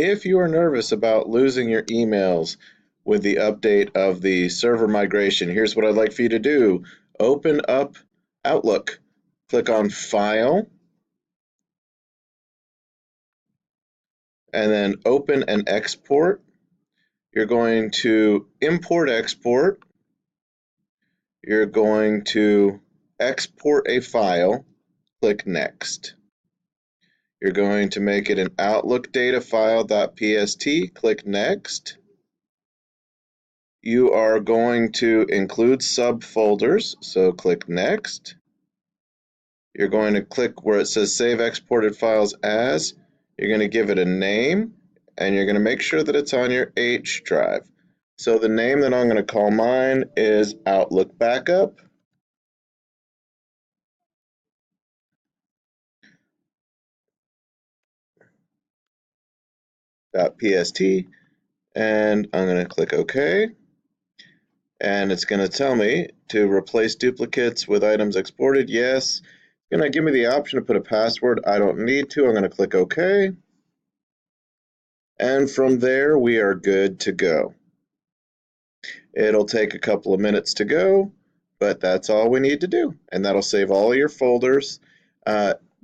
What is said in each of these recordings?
If you are nervous about losing your emails with the update of the server migration, here's what I'd like for you to do. Open up Outlook, click on File, and then Open and Export. You're going to import export. You're going to export a file, click Next. You're going to make it an Outlook data file.pst, click Next. You are going to include subfolders, so click Next. You're going to click where it says Save Exported Files As. You're going to give it a name, and you're going to make sure that it's on your H drive. So the name that I'm going to call mine is Outlook Backup. .pst, and I'm going to click OK. And it's going to tell me to replace duplicates with items exported. Yes. It's going to give me the option to put a password. I don't need to. I'm going to click OK. And from there, we are good to go. It'll take a couple of minutes to go, but that's all we need to do. And that'll save all of your folders.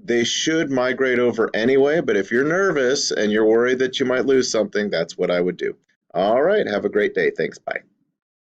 They should migrate over anyway, but if you're nervous and you're worried that you might lose something, that's what I would do. All right, have a great day. Thanks, bye.